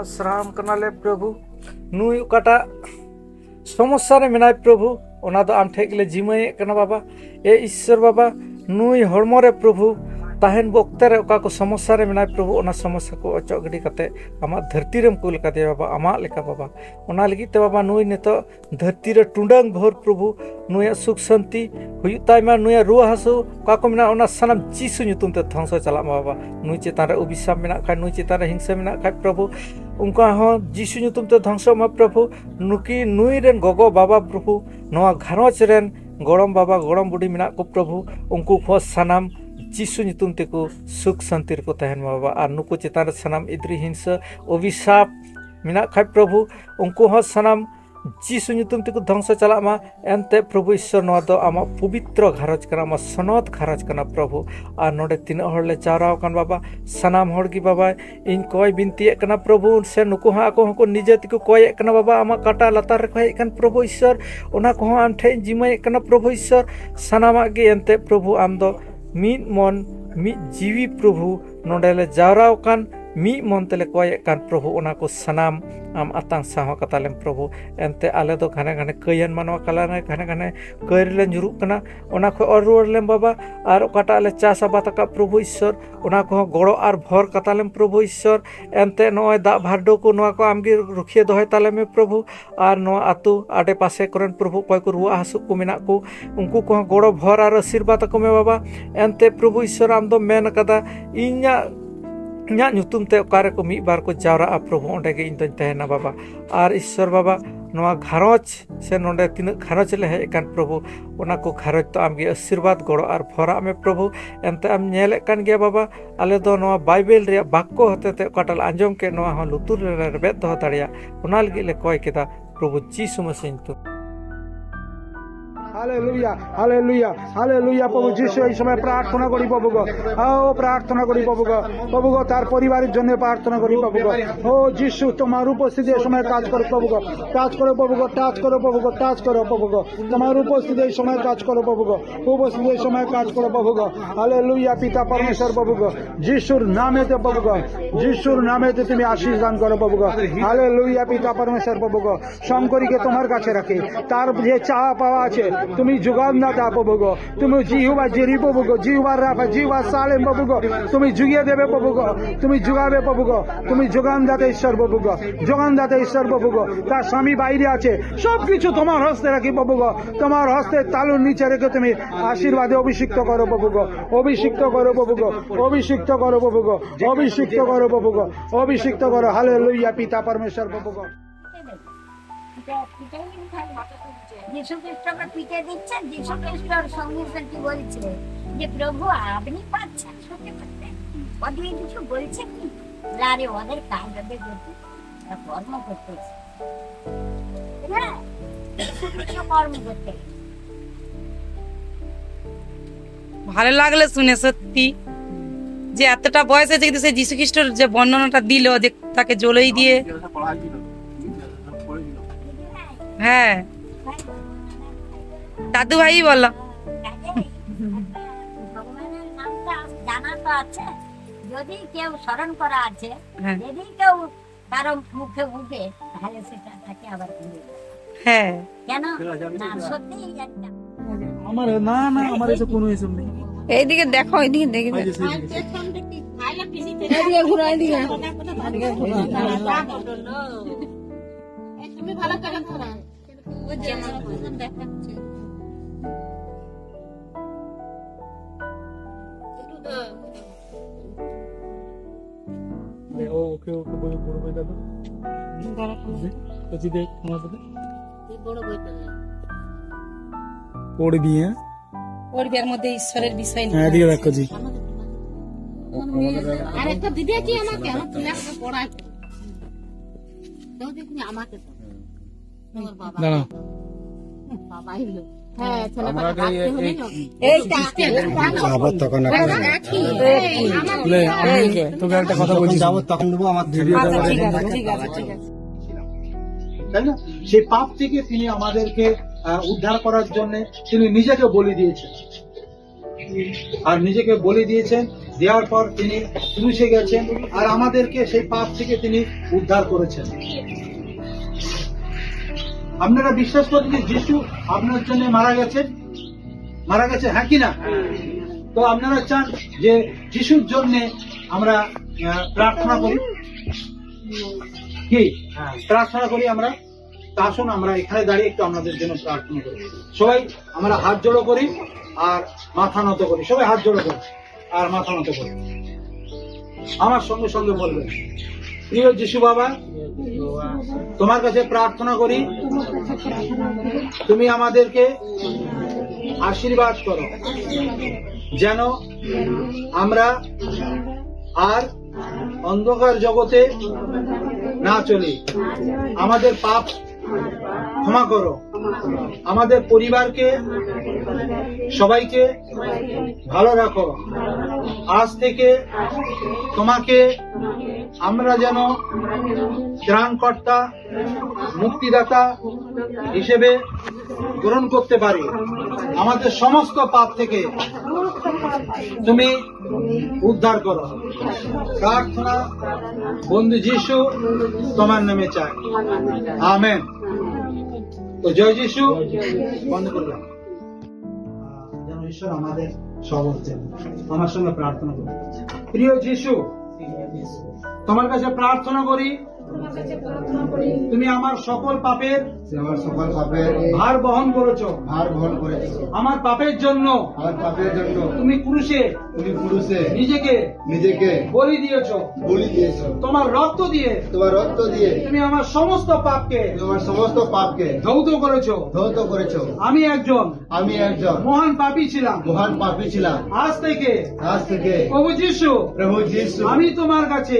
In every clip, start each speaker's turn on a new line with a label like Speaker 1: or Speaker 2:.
Speaker 1: श्राम कनाले प्रभु नुई उकाटा समस्या रे मेनाय प्रभु ओना दो आम ठेकले जिमाये कना बाबा ए ईश्वर बाबा नुई हड़मो रे प्रभु ताहेन वक्ते रे ओका को समस्या रे मेनाय प्रभु ओना समस्या को अचो गडी कते आमा धरती रेम कुल कते बाबा आमा लेका बाबा ओना लगी ते बाबा नुई नेतो धरती रे टुंडंग भोर प्रभु नुई सुख शांति हुई ताइमा नुई रुआ हसु का को मेना ओना सनम जीसु ᱧᱩᱛᱩᱢ ते ध्वंस चला बाबा नुई चेतान रे अभिशाप मेना खा नुई चेतान रे हिंसा मेना खा प्रभु उनका हो जीसु ᱧᱩᱛᱩᱢ ते ध्वंस मा प्रभु नुकी नुई रेन गोगो बाबा प्रभु नवा घरच रेन गोड़म बाबा गोड़म बुढ़ी मेना को प्रभु उनको खो सनम जीसु ᱧᱩᱛᱩᱢ ते को सुख शांति को तहन बाबा और नुको चेतान रे सनम इद्री हिंसा अभिशाप मेना खा प्रभु उनको हो सनम जीसु ᱧᱩᱛᱩᱢ ते को ध्वंस चला मा एनते प्रभु ईश्वर नवा दो आमा पवित्र घरज कना मा सनत घरज कना प्रभु और नोडे तीन हर ले चाराव कन बाबा सनाम हर की बाबा इन कोई बिनती कना प्रभु से नुको हा को निजे तिको कोय कना बाबा आमा काटा लतार रे कोय कन प्रभु ईश्वर ओना को आम ठे जिमाय कना प्रभु ईश्वर सनामा गे एनते प्रभु आम दो मिद मन मिद जीवी प्रभु नोडे ले जाराव कन मी मन तेले कोय कान प्रभु ओना को सनाम आम आतांग साह कतालेम प्रभु एनते आले दो घने घने कयन मानवा कला घने घने कयरले जुरु कना ओना को और रुरलेम बाबा और ओकाटा आले चास आबाद का प्रभु ईश्वर ओना को गड़ो और भर कतालेम प्रभु ईश्वर एनते नय दा भाडो को नवा को आमगे रुखिए दोहे ताले में प्रभु और नवा आतु आडे पासे करन प्रभु कोय को रुआ हसु को मेना को उनको को गड़ो भर और आशीर्वाद को में बाबा एनते प्रभु ईश्वर आम दो मेन कदा इन्या इन्या ᱧᱩᱛᱩᱢ ते ओकारे को मी बार को जावरा प्रभु ओंडे गे इन तन तहना बाबा और ईश्वर बाबा नवा घरज से नोंडे तीन घरज ले हे कान प्रभु ओना को घरज तो आमगे आशीर्वाद गड़ो और भरा में प्रभु एनते आम नेले कान गया बाबा आले दो नवा बाइबल रे बाक्को होते ते काटल आंजम के नवा हो लुतुर रे रेबेत दो ताड़िया ओना लगी ले कोय केदा प्रभु जीसु मसीह तो
Speaker 2: हालेलुया हालेलुया हालेलुया प्रभु যিশু এই সময় প্রার্থনা করি প্রভু গো ও প্রার্থনা করি প্রভু গো তার পরিবারের জন্য প্রার্থনা করি প্রভু গো ও যিশু তোমার উপস্থিতি এই সময় কাজ করো প্রভু গো টাচ করো প্রভু গো টাচ করো প্রভু গো টাচ করো প্রভু গো তোমার উপস্থিতি এই সময় কাজ করো প্রভু গো উপস্থিতি এই সময় কাজ করো প্রভু গো হালেলুয়া পিতা পরমেশ্বর প্রভু গো যিশুর নামেতে প্রভু গো যিশুর নামেতে তুমি আশীষ দান করো প্রভু গো হালেলুয়া পিতা পরমেশ্বর প্রভু গো শঙ্করীকে তোমার কাছে রাখি তার যে চাওয়া পাওয়া আছে তুমি যোগান না দাও প্রভু গো তুমি জিহুবা জেরি প্রভু গো জিহুবা রাফা জিহুবা সালেম প্রভু গো তুমি জুগিয়ে দেবে প্রভু গো তুমি জুগাবে প্রভু গো তুমি যোগান দাতা ঈশ্বর প্রভু গো যোগান দাতা ঈশ্বর প্রভু গো তার স্বামী বাইরে আছে সবকিছু তোমার হস্তে রাখি প্রভু গো তোমার হস্তে তালুর নিচে রেখে তুমি আশীর্বাদে অভিষিক্ত করো প্রভু গো অভিষিক্ত করো প্রভু গো অভিষিক্ত করো প্রভু গো অভিষিক্ত করো প্রভু গো অভিষিক্ত করো হালেলুয়া পিতা পরমেশ্বর প্রভু গো
Speaker 3: যিশু খ্রিস্টকে পিঠে দিচ্ছে যিশু খ্রিস্টর সঙ্গে কি বলছে যে প্রভু আপনি পাচ্ছেন সত্যি করতে ওদের কিছু বলছে কি আরে ওদের কাজ ওদের গতি কর্ম করতেছে হ্যাঁ কর্ম করতে
Speaker 4: ভালো লাগলো শুনে সত্যি যে এতটা বয়স হয়েছে কিন্তু সেই যীশু খ্রিস্টর যে বর্ণনাটা দিল যে তাকে জ্বলেই দিয়ে হ্যাঁ দাদু ভাই বলো
Speaker 3: ভগবানের নামটা জানা তো আছে যদি কেউ স্মরণ করা আছে যদি কেউ কারো মুখে উঠে তাহলে সেটা তাকে আবার ভুলে যাবে
Speaker 4: হ্যাঁ
Speaker 3: কেন না সত্যি একটা
Speaker 2: আমার না না আমার এসব কোনো এসব নেই
Speaker 4: এইদিকে দেখো এইদিকে দেখে ঘুরাই দিকে
Speaker 3: তুমি ভালো করে ধরা ও যেমন দেখাচ্ছে
Speaker 2: ওকে ওকে বড় বড় বই দাও তো দেখ আমার সাথে
Speaker 3: বড় বইটা
Speaker 2: পড় দিয়ে
Speaker 4: ওর বিয়ের মধ্যে ঈশ্বরের বিষয়
Speaker 2: হ্যাঁ দিয়ে রাখো জি
Speaker 3: আর একটা দিদি কি আমাকে আমার ছেলেকে পড়ায় তো দেখুন আমাকে তো তোমার বাবা
Speaker 2: দাঁড়াও
Speaker 3: বাবা হলো হ্যাঁ
Speaker 2: আবার তখন তোকে একটা কথা বলছি যাবো তখন নেবো আমার তাই না সেই পাপ থেকে তিনি আমাদেরকে উদ্ধার করার জন্য তিনি নিজেকে বলি দিয়েছেন আর নিজেকে বলি দিয়েছেন দেওয়ার পর তিনি ক্রুশে গেছেন আর আমাদেরকে সেই পাপ থেকে তিনি উদ্ধার করেছেন। আপনারা বিশ্বাস করেন যে যিশু আপনার জন্য মারা গেছে, হ্যাঁ কি না? তো আপনারা চান যে যিশুর জন্য আমরা প্রার্থনা করি, কি প্রার্থনা করি আমরা? তা আসুন আমরা এখানে দাঁড়িয়ে একটু আপনাদের জন্য প্রার্থনা করি। সবাই আমরা হাত জোড়ো করি আর মাথা নত করি। সবাই হাত জোড়ো করি আর মাথা নত করি। আমার সঙ্গে সঙ্গে বলবেন, প্রিয় যিশু বাবা, তোমার কাছে প্রার্থনা করি তুমি আমাদেরকে আশীর্বাদ করো, যেন আমরা আর অন্ধকার জগতে না চলি। আমাদের পাপ ক্ষমা করো, আমাদের পরিবারকে সবাইকে ভালো রাখো। আজ থেকে তোমাকে আমরা যেন ত্রাণকর্তা, মুক্তিদাতা হিসেবে গ্রহণ করতে পারি। আমাদের সমস্ত পাপ থেকে তুমি উদ্ধার করো। প্রার্থনা বন্ধু যিশু তোমার নামে চাই, আমেন। তো জয় যিশু। বন্ধ করলাম। যেন ঈশ্বর আমাদের সবল দেন। আমার সঙ্গে প্রার্থনা করি। প্রিয় যিশু, তোমার কাছে প্রার্থনা করি তুমি আমার সকল পাপের ভার বহন করেছো। আমার পাপের জন্য তুমি ক্রুশে নিজেকে বলি দিয়েছো। তোমার রক্ত দিয়ে তুমি আমার সমস্ত পাপকে ধৌত করেছো। আমি একজন মহান পাপী ছিলাম। আজ থেকে প্রভু যিশু আমি তোমার কাছে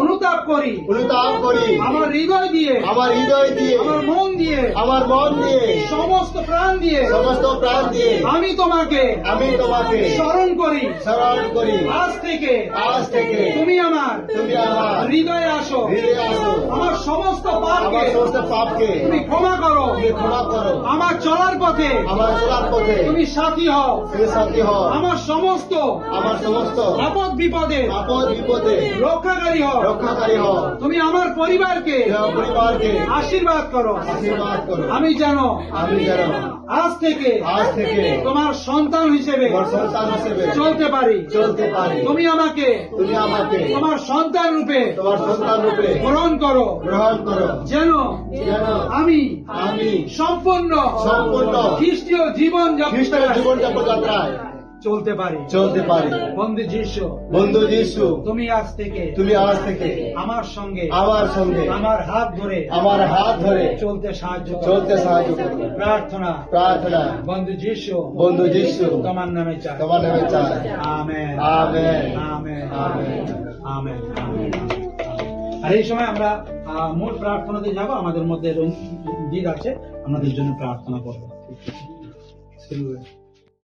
Speaker 2: অনুতাপ করি। আমার হৃদয় দিয়ে আমার মন দিয়ে সমস্ত প্রাণ দিয়ে আমি তোমাকে স্মরণ করি। আজ থেকে তুমি আমার হৃদয়ে আসো। আমার সমস্ত পাপকে তুমি ক্ষমা করো। আমার চলার পথে তুমি সাথী হও। আমার সমস্ত আপদ বিপদে রক্ষাকারী হও। তুমি আমার পরিবারকে আশীর্বাদ করো। আমি যেন আজ থেকে তোমার সন্তান হিসেবে চলতে পারি। তুমি আমাকে তোমার সন্তান রূপে গ্রহণ করো, যেন আমি সম্পূর্ণ খ্রিস্টীয় জীবন যাত্রায় চলতে পারি। বন্ধু যিশু তুমি আজ থেকে আমার সঙ্গে আমার হাত ধরে চলতে সাহায্য করো। প্রার্থনা বন্ধু যিশু তোমার নামে চাই। আমেন। আর এই সময় আমরা মূল প্রার্থনাতে যাব। আমাদের মধ্যে রঞ্জিত আছে, আমাদের জন্য প্রার্থনা করবো।